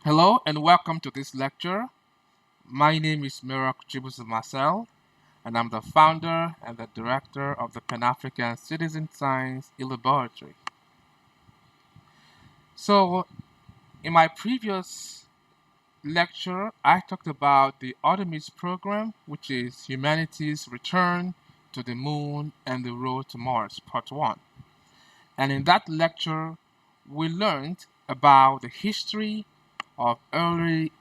Hello and welcome to this lecture. My name is Miracle Chibuzzor Marcel, and I'm the founder and the director of the Pan-African Citizen Science Laboratory. So, in my previous lecture, I talked about the Artemis program, which is humanity's return to the moon and the road to Mars, part 1. And in that lecture, we learned about the history of early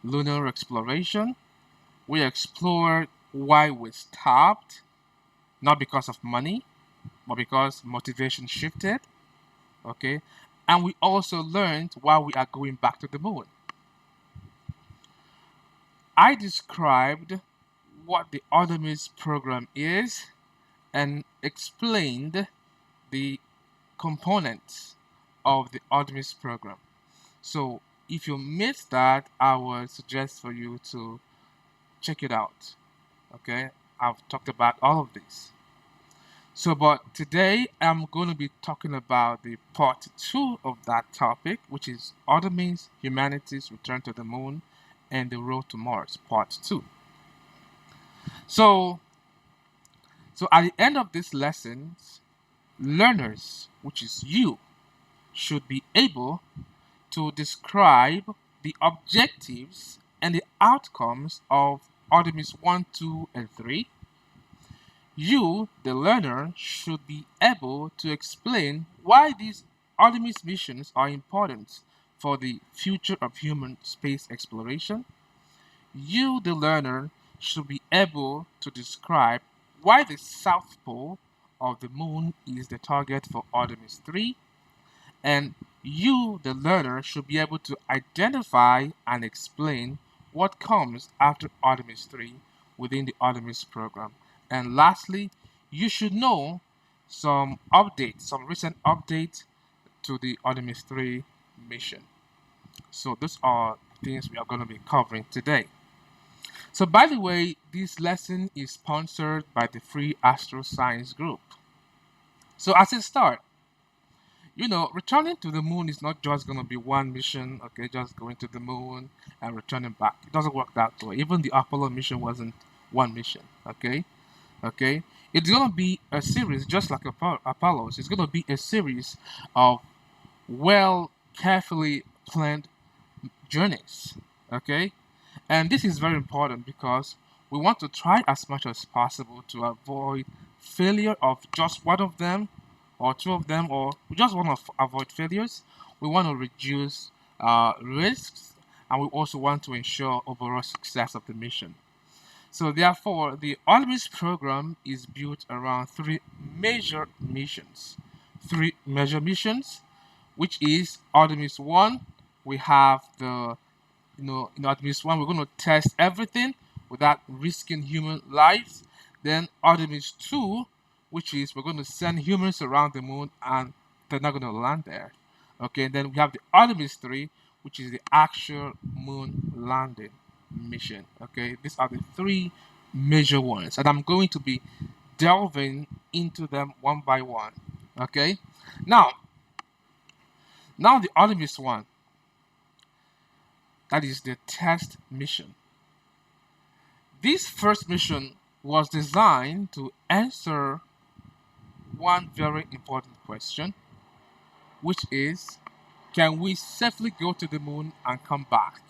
lunar exploration. We explored why we stopped, not because of money, but because motivation shifted. Okay. And we also learned why we are going back to the moon. I described what the Artemis program is and explained the components of the Artemis program. So if you missed that, I would suggest for you to check it out. Okay, I've talked about all of this. So, but today I'm going to be talking about the part 2 of that topic, which is Artemis, humanity's return to the moon and the road to Mars, part 2. So, so at the end of these lessons, learners, which is you, should be able to describe the objectives and the outcomes of Artemis 1, 2, and 3. You, the learner, should be able to explain why these Artemis missions are important for the future of human space exploration. You, the learner, should be able to describe why the South Pole of the Moon is the target for Artemis 3. And you, the learner, should be able to identify and explain what comes after Artemis 3 within the Artemis program. And lastly, you should know some updates, some recent updates to the Artemis 3 mission. So those are things we are going to be covering today. So by the way, this lesson is sponsored by the FreeAstroScience group. So as a start, returning to the moon is not just going to be one mission, okay, just going to the moon and returning back. It doesn't work that way. Even the Apollo mission wasn't one mission, okay? Okay? It's going to be a series, just like Apollo's. It's going to be a series of well, carefully planned journeys, okay? And this is very important because we want to try as much as possible to avoid failure of just one of them or two of them, or we just want to avoid failures. We want to reduce risks, and we also want to ensure overall success of the mission. So therefore, the Artemis program is built around three major missions. Three major missions, which is Artemis 1. We have the in Artemis 1, we're going to test everything without risking human lives. Then Artemis 2, which is we're going to send humans around the moon and they're not going to land there. Okay, and then we have the Artemis 3, which is the actual moon landing mission. Okay, these are the three major ones, and I'm going to be delving into them one by one. Okay, now, now the Artemis 1, that is the test mission. This first mission was designed to answer one very important question, which is, can we safely go to the moon and come back?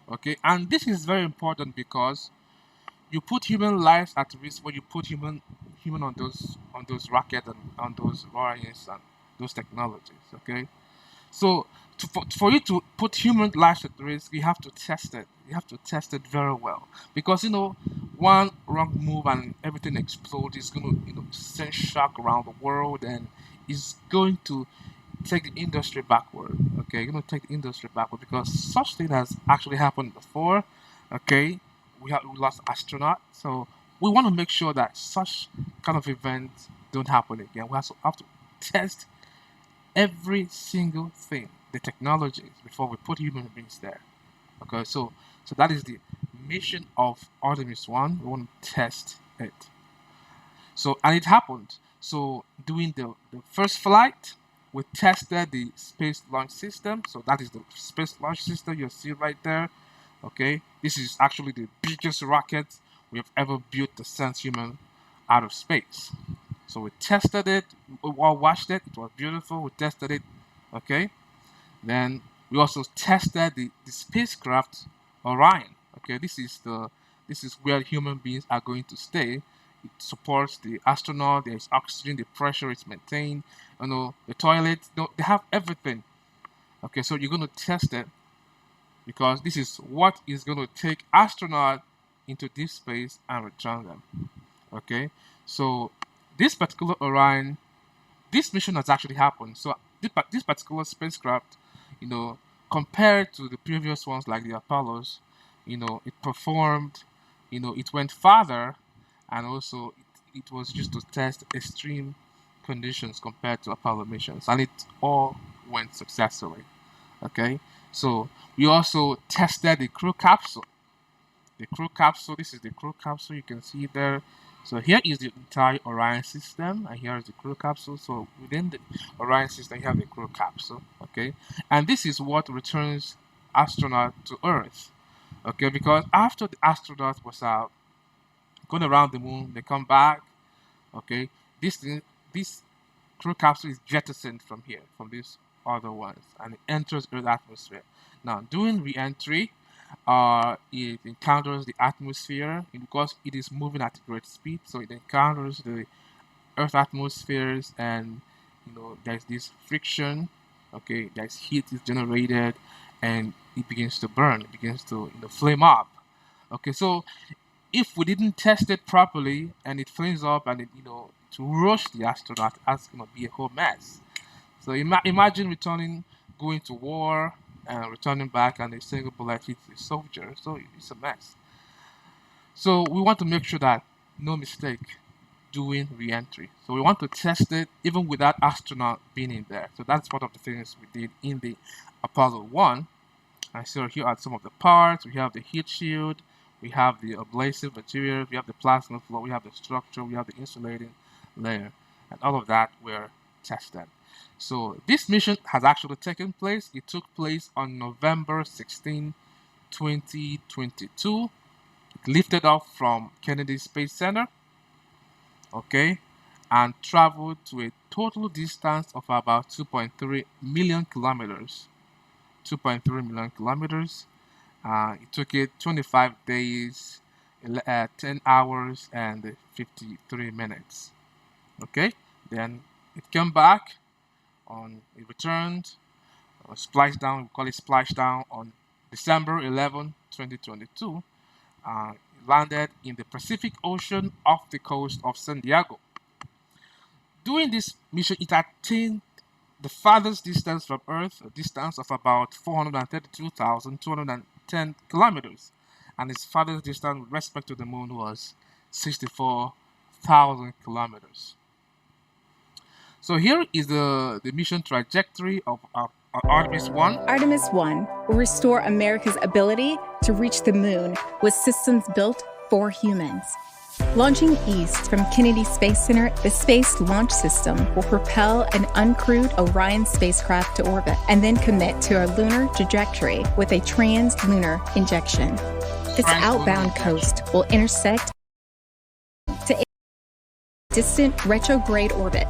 Okay, and this is very important because you put human lives at risk when you put human on those rockets and on those warriors and those technologies. Okay, so for you to put human lives at risk, you have to test it. You have to test it very well because one wrong move and everything explodes. It's going to send shock around the world and is going to take the industry backward. Okay, you're going to take the industry backward because such thing has actually happened before. Okay, we lost astronauts, so we want to make sure that such kind of events don't happen again. We have to test every single thing, the technologies, before we put human beings there. Okay, so that is the mission of Artemis 1. We want to test it. So and it happened. So during the first flight, we tested the Space Launch System. So that is the Space Launch System you see right there. Okay, this is actually the biggest rocket we have ever built to send human out of space. So we tested it, we all watched it, it was beautiful, we tested it, okay? Then we also tested the spacecraft Orion. Okay, this is where human beings are going to stay. It supports the astronaut, there's oxygen, the pressure is maintained, the toilet, they have everything. Okay, so you're gonna test it because this is what is gonna take astronauts into deep space and return them. Okay, so this particular Orion, this mission has actually happened. So this particular spacecraft, compared to the previous ones like the Apollos, it performed, it went farther, and also it was just to test extreme conditions compared to Apollo missions, and it all went successfully. Okay, so we also tested the crew capsule. The crew capsule, this is the crew capsule, you can see there. So here is the entire Orion system, and here is the crew capsule. So within the Orion system, you have the crew capsule, okay? And this is what returns astronaut to Earth, okay? Because after the astronaut was out, going around the moon, they come back, okay? This crew capsule is jettisoned from here, from these other ones, and it enters Earth's atmosphere. Now, during re-entry, it encounters the atmosphere because it is moving at a great speed, so it encounters the Earth atmospheres, and there's this friction. Okay, there's heat is generated, and it begins to burn. It begins to flame up. Okay, so if we didn't test it properly and it flames up and it to rush the astronaut, that's gonna be a whole mess. So imagine going to war and returning back and a single bullet hits the soldier. So it's a mess. So we want to make sure that no mistake doing re-entry. So we want to test it even without astronaut being in there. So that's one of the things we did in the Apollo 1. And so here are some of the parts. We have the heat shield, we have the abrasive material, we have the plasma flow, we have the structure, we have the insulating layer, and all of that were tested. So this mission has actually taken place. It took place on November 16, 2022. It lifted off from Kennedy Space Center, okay, and traveled to a total distance of about 2.3 million kilometers. 2.3 million kilometers. It took it 25 days, 10 hours, and 53 minutes. Okay, then it came back. It returned, splashdown, we call it splashdown, on December 11, 2022. It landed in the Pacific Ocean off the coast of San Diego. During this mission, it attained the farthest distance from Earth, a distance of about 432,210 kilometers, and its farthest distance with respect to the moon was 64,000 kilometers. So here is the mission trajectory of Artemis 1. Artemis 1 will restore America's ability to reach the moon with systems built for humans. Launching east from Kennedy Space Center, the Space Launch System will propel an uncrewed Orion spacecraft to orbit and then commit to a lunar trajectory with a trans-lunar injection. Its outbound coast will intersect to a distant retrograde orbit.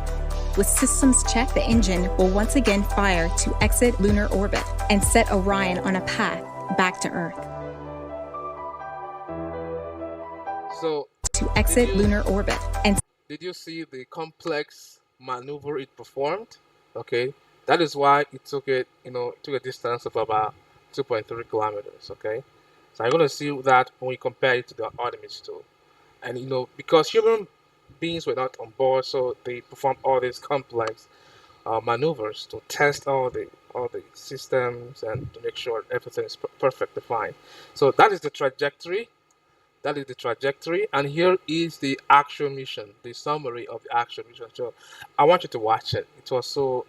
With systems checked, the engine will once again fire to exit lunar orbit and set Orion on a path back to Earth. So, to exit lunar orbit. And did you see the complex maneuver it performed? Okay, that is why it took it, took a distance of about 2.3 kilometers. Okay, so I'm gonna see that when we compare it to the Artemis 2, and because human beings were not on board, so they performed all these complex maneuvers to test all the systems and to make sure everything is perfectly fine. So that is the trajectory. That is the trajectory, and here is the actual mission, the summary of the actual mission. So I want you to watch it. It was so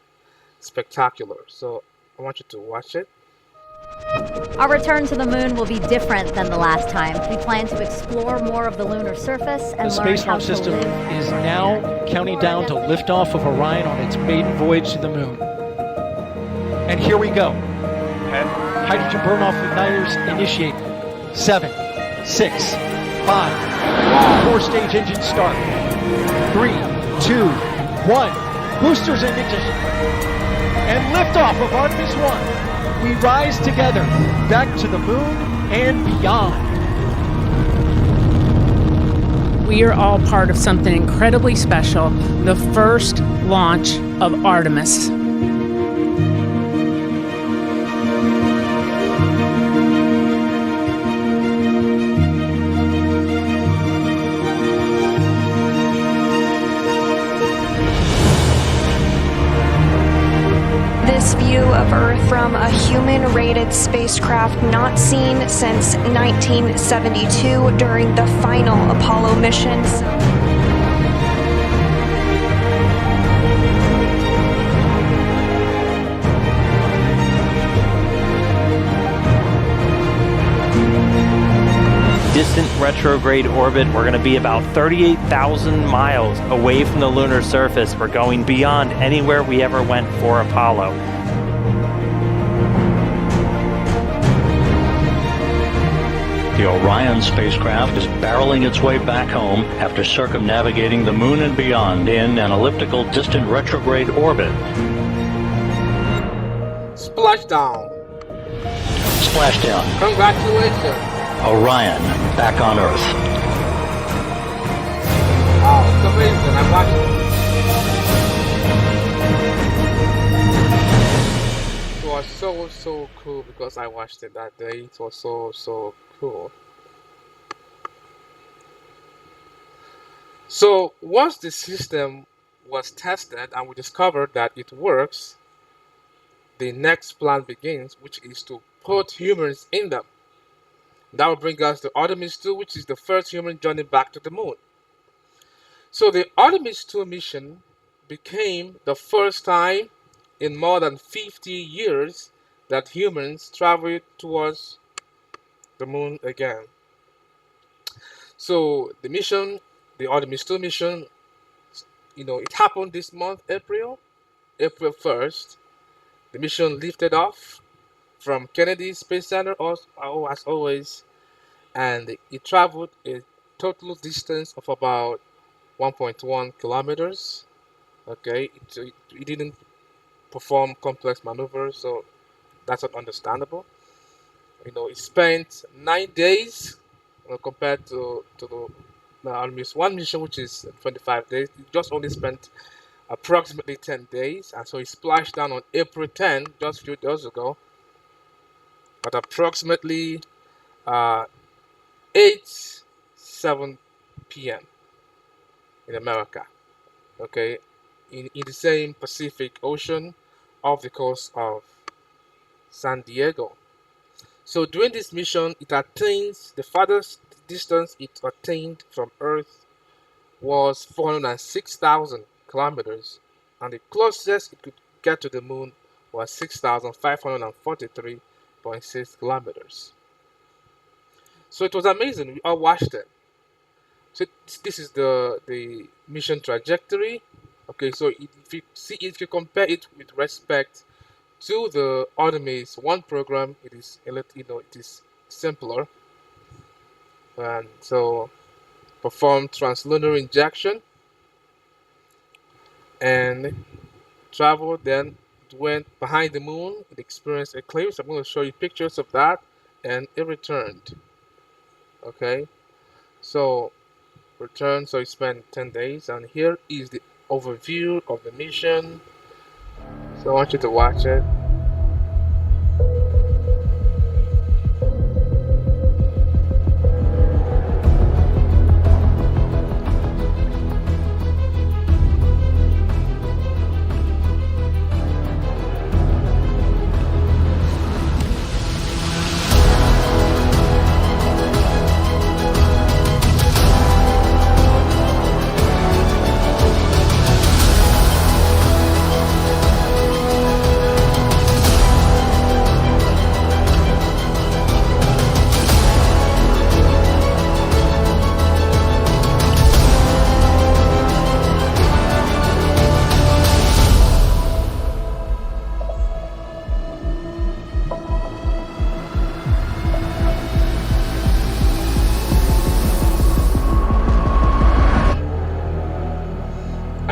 spectacular. So I want you to watch it. Our return to the moon will be different than the last time. We plan to explore more of the lunar surface and the learn Space how Launch to System live. is now counting down to liftoff of Orion on its maiden voyage to the moon. And here we go. Hydrogen burn-off igniters initiate. 7, 6, 5. 4-stage engine start. 3, 2, 1. Boosters in ignition. And liftoff of Artemis 1. We rise together back to the moon and beyond. We are all part of something incredibly special, the first launch of Artemis. This view of Earth from a human-rated spacecraft not seen since 1972 during the final Apollo missions. Distant retrograde orbit. We're going to be about 38,000 miles away from the lunar surface. We're going beyond anywhere we ever went for Apollo. The Orion spacecraft is barreling its way back home after circumnavigating the moon and beyond in an elliptical distant retrograde orbit. Splashdown. Splashdown. Congratulations. Orion back on Earth. Wow, it's amazing. I watched it. It was so cool because I watched it that day. It was so cool. So once the system was tested and we discovered that it works, the next plan begins, which is to put humans in them. That will bring us to Artemis 2, which is the first human journey back to the moon. So the Artemis 2 mission became the first time in more than 50 years that humans traveled towards the moon again. So the mission, the Artemis 2 mission, it happened this month, April 1st. The mission lifted off from Kennedy Space Center, as always, and it traveled a total distance of about 1.1 kilometers. Okay, it didn't perform complex maneuvers, so that's not understandable. It spent 9 days compared to the Artemis 1 mission, which is 25 days. It just only spent approximately 10 days, and so it splashed down on April 10, just a few days ago, at approximately 8:07 p.m. in America. Okay, in the same Pacific Ocean off the coast of San Diego. So during this mission, it attains the farthest distance it attained from Earth was 406,000 kilometers, and the closest it could get to the moon was 6,543.6 kilometers. So it was amazing. We all watched it. So this is the mission trajectory. Okay, so if you compare it with respect to the Artemis 1 program, it is it is simpler. And so performed translunar injection and traveled, then it went behind the moon. It experienced eclipse. I'm going to show you pictures of that, and it returned. Okay, so returned. So it spent 10 days, and here is the overview of the mission. So I want you to watch it.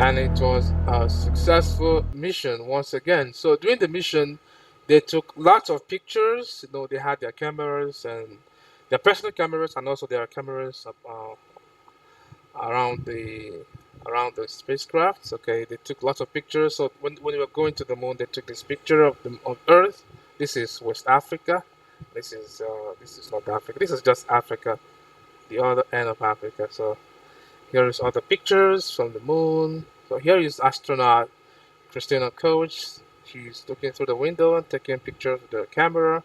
and it was a successful mission once again. So during the mission, they took lots of pictures. They had their cameras and their personal cameras, and also their cameras around the spacecraft. Okay, they took lots of pictures. So when they were going to the moon, they took this picture of Earth. This is West Africa. This is North Africa. This is just Africa, the other end of Africa. So here is other pictures from the moon. So here is astronaut Christina Coach. She's looking through the window and taking pictures with the camera.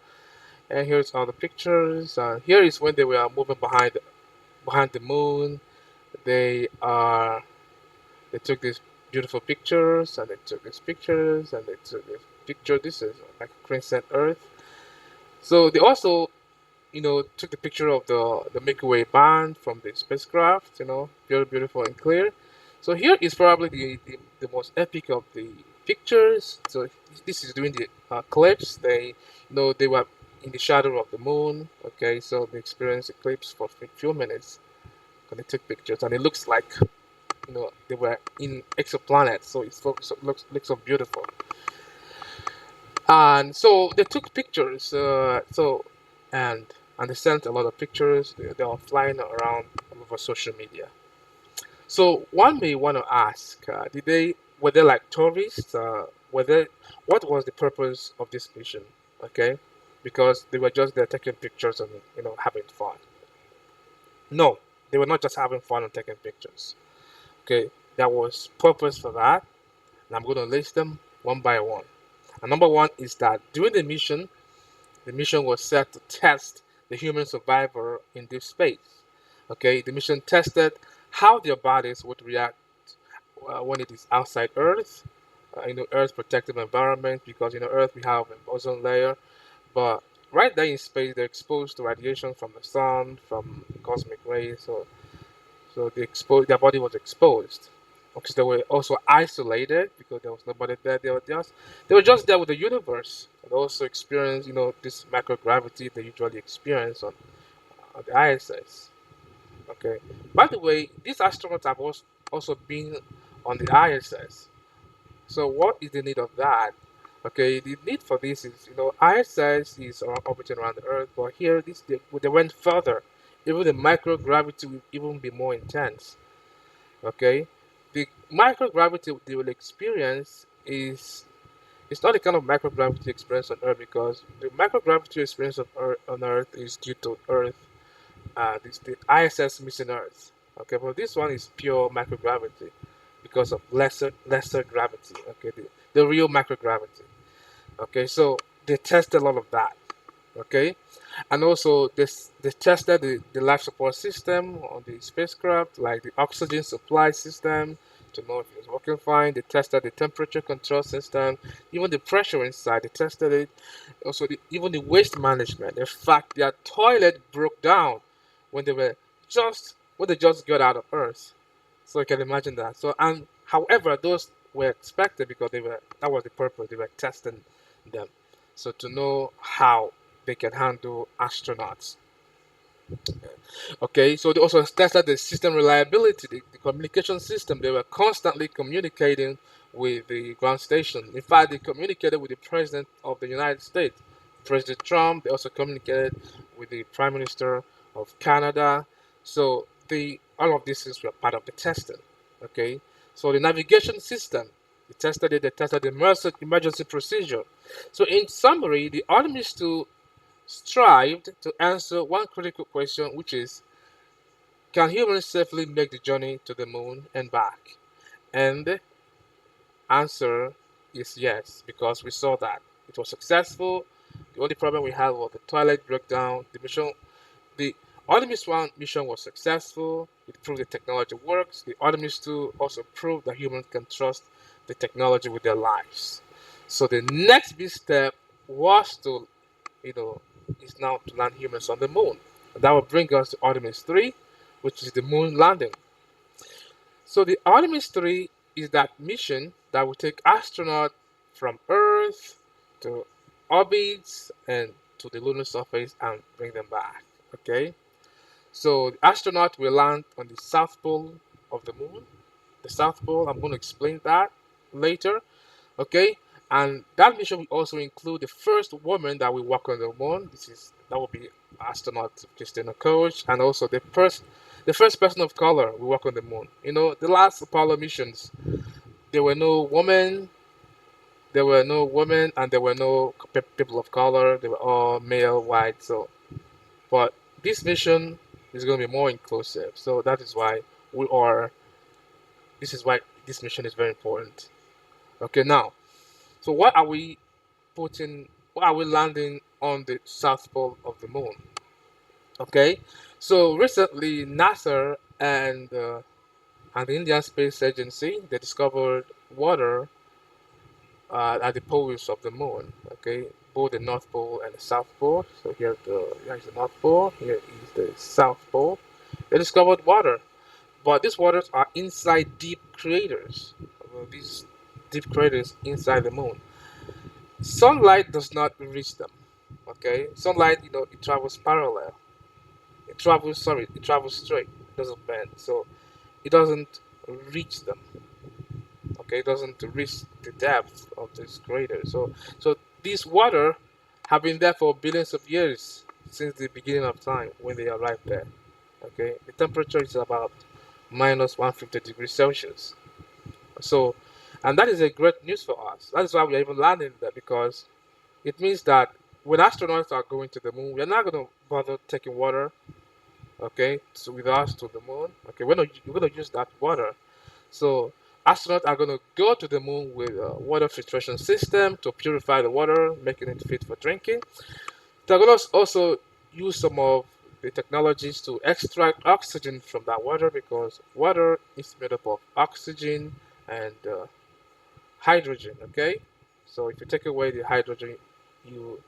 And here's all the pictures. Here is when they were moving behind the moon. They are they took these beautiful pictures, and they took these pictures, and they took this picture. This is like a crescent Earth. So they also took the picture of the Milky Way band from the spacecraft. Very beautiful and clear. So here is probably the most epic of the pictures. So this is during the eclipse. They were in the shadow of the moon. Okay, so they experienced eclipse for a few minutes. And they took pictures, and it looks like they were in exoplanets. So it looks so beautiful. And so they took pictures. And they sent a lot of pictures. They are flying around over social media. So one may want to ask, were they like tourists? What was the purpose of this mission? Okay, because they were just there taking pictures and having fun. No, they were not just having fun and taking pictures. Okay, there was purpose for that, and I'm going to list them one by one. And number one is that during the mission was set to test the human survivor in deep space. Okay, the mission tested how their bodies would react when it is outside Earth, Earth's protective environment, because Earth we have an ozone layer, but right there in space they're exposed to radiation from the sun, from cosmic rays, so their body was exposed. Because they were also isolated because there was nobody there. They were just there with the universe, and also experienced this microgravity they usually experience on the ISS. Okay. By the way, these astronauts have also been on the ISS. So what is the need of that? Okay, the need for this is ISS is orbiting around the Earth, but here they went further. Even the microgravity will even be more intense. Okay, the microgravity they will experience is it's not the kind of microgravity experience on Earth, because the microgravity experience on Earth is due to Earth, the ISS missing Earth. Okay, but this one is pure microgravity because of lesser gravity. Okay, the real microgravity. Okay, so they tested a lot of that. Okay, and also they tested the life support system on the spacecraft, like the oxygen supply system, to know if it was working fine. They tested the temperature control system, even the pressure inside. They tested it. Also, even the waste management. In fact, their toilet broke down when they just got out of Earth. So you can imagine that. So, and however, those were expected because that was the purpose. They were testing them, so to know how they can handle astronauts. Okay, so they also tested the system reliability, the communication system. They were constantly communicating with the ground station. In fact, they communicated with the President of the United States, President Trump. They also communicated with the Prime Minister of Canada. So all of these things were part of the testing. Okay, so the navigation system, they tested it. They tested the emergency procedure. So in summary, the Artemis 2 strived to answer one critical question, which is, can humans safely make the journey to the moon and back? And the answer is yes, because we saw that it was successful. The only problem we had was the toilet breakdown. The Artemis 1 mission was successful. It proved the technology works. The Artemis 2 also proved that humans can trust the technology with their lives. So the next big step was is now to land humans on the moon. And that will bring us to Artemis 3, which is the moon landing. So the Artemis 3 is that mission that will take astronauts from Earth to orbits and to the lunar surface and bring them back. Okay? So the astronaut will land on the south pole of the moon. the South Pole. I'm going to explain that later. Okay, and that mission will also include the first woman that will walk on the moon. That will be astronaut Christina Koch, and also the first person of color will walk on the moon. The last Apollo missions, there were no women, and there were no people of color. They were all male, white. So, but this mission is going to be more inclusive. So that is why we are. This is why this mission is very important. Okay, now, so what are we landing on the south pole of the moon? Okay, so recently NASA and the Indian Space Agency, they discovered water at the poles of the moon. Okay, both the North Pole and the South Pole. So here is the North Pole. Here is the South Pole. They discovered water, but these waters are inside deep craters. These deep craters inside the moon. Sunlight does not reach them. Okay, sunlight, it travels parallel. It travels straight. It doesn't bend. So it doesn't reach them. Okay, it doesn't reach the depth of this crater. So these water have been there for billions of years since the beginning of time when they arrived there. Okay, the temperature is about minus 150 degrees Celsius. So, and that is a great news for us. That is why we are even landing there, because it means that when astronauts are going to the moon, we are not going to bother taking water, okay, with us to the moon. Okay, we're going to use that water. So astronauts are going to go to the moon with a water filtration system to purify the water, making it fit for drinking. They're going to also use some of the technologies to extract oxygen from that water, because water is made up of oxygen and hydrogen. Okay, so if you take away the hydrogen, you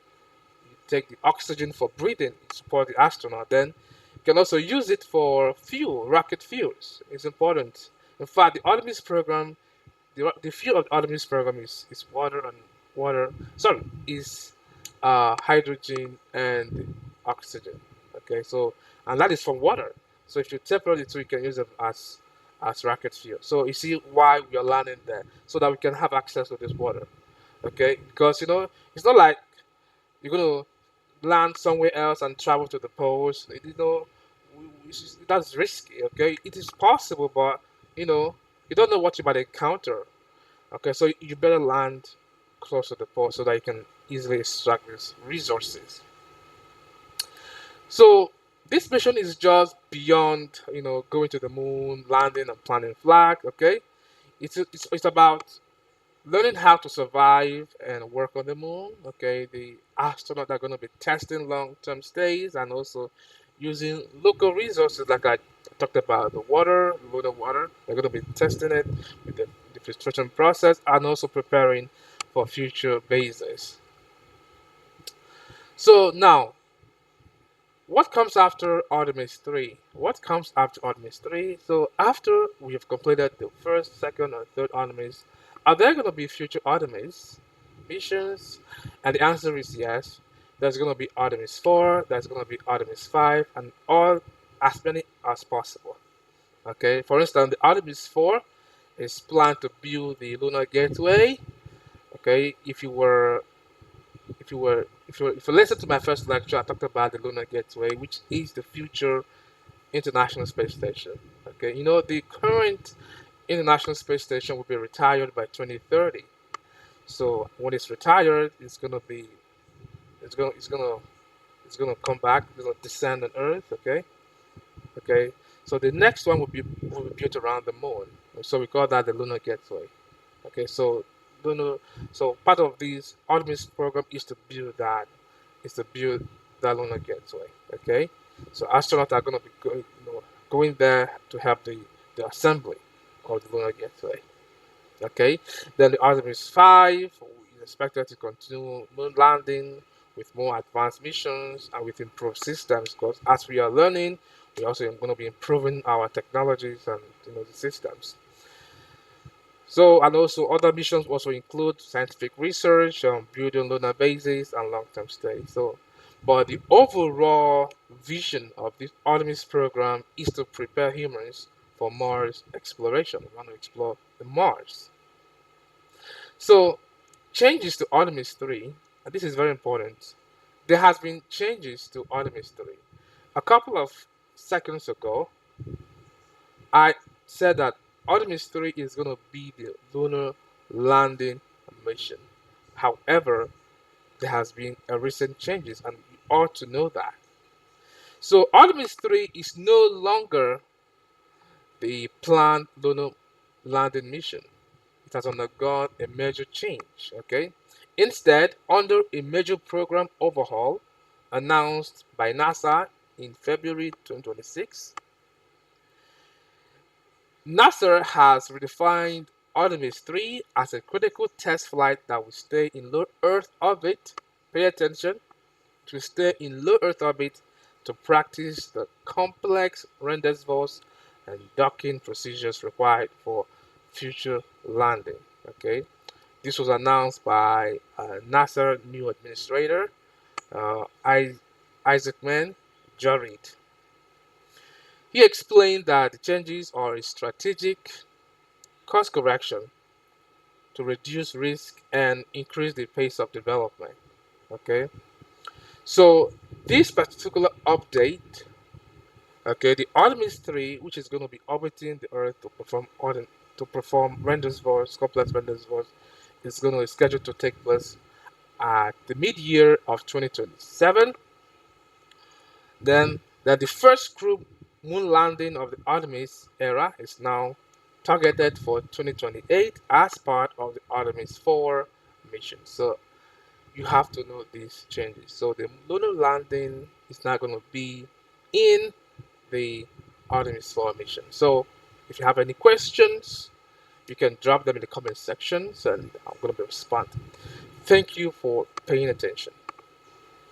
take the oxygen for breathing, support the astronaut. Then you can also use it for fuel, rocket fuels. It's important. In fact, the Artemis program, the fuel of the Artemis program is is hydrogen and oxygen. Okay, so and that is from water. So if you separate the two, you can use it as rocket fuel. So you see why we are landing there, so that we can have access to this water. Okay, because it's not like you're gonna land somewhere else and travel to the poles. That's risky. Okay, it is possible, but you don't know what you might encounter. Okay, so you better land close to the pole so that you can easily extract these resources. So this mission is just beyond going to the moon, landing and planting flag. Okay, it's about learning how to survive and work on the moon. Okay, the astronauts are going to be testing long-term stays and also using local resources, like I talked about, the water, lunar water. They're going to be testing it with the filtration process and also preparing for future bases. So now, what comes after Artemis 3? What comes after Artemis 3? So after we have completed the first, second, or third Artemis, are there going to be future Artemis missions? And the answer is yes. There's going to be Artemis 4, there's going to be Artemis 5, and all as many as possible. Okay, for instance, the Artemis 4 is planned to build the lunar gateway. Okay, if you listen to my first lecture, I talked about the lunar gateway, which is the future International Space Station. Okay, the current International Space Station will be retired by 2030. So when it's retired, it's gonna come back. It's gonna descend on Earth. Okay. So the next one will be built around the moon. So we call that the lunar gateway. Okay. So part of this Artemis program is to build that lunar gateway. Okay. So astronauts are gonna be going there to have the assembly of the lunar gateway. Okay, then the Artemis 5 is expected to continue moon landing with more advanced missions and with improved systems, because as we are learning, we also going to be improving our technologies and the systems. So, and also other missions also include scientific research, building lunar bases and long-term stays. So, but the overall vision of this Artemis program is to prepare humans for Mars exploration. We want to explore the Mars. So changes to Artemis 3, and this is very important. There has been changes to Artemis 3. A couple of seconds ago, I said that Artemis 3 is going to be the lunar landing mission. However, there has been a recent changes, and you ought to know that. So Artemis 3 is no longer the planned lunar landing mission. It has undergone a major change, okay? Instead, under a major program overhaul announced by NASA in February 2026, NASA has redefined Artemis 3 as a critical test flight that will stay in low Earth orbit. Pay attention, to stay in low Earth orbit to practice the complex rendezvous and docking procedures required for future landing. Okay, this was announced by NASA new administrator Isaacman Jared. He explained that the changes are a strategic course correction to reduce risk and increase the pace of development. Okay, so this particular update, okay, the Artemis 3, which is going to be orbiting the Earth to perform rendezvous, complex rendezvous, is going to be scheduled to take place at the mid-year of 2027. Then the first crew moon landing of the Artemis era is now targeted for 2028 as part of the Artemis 4 mission. So you have to know these changes. So the lunar landing is not going to be in the Artemis 4 mission. So if you have any questions, you can drop them in the comment sections and I'm going to be responding. Thank you for paying attention.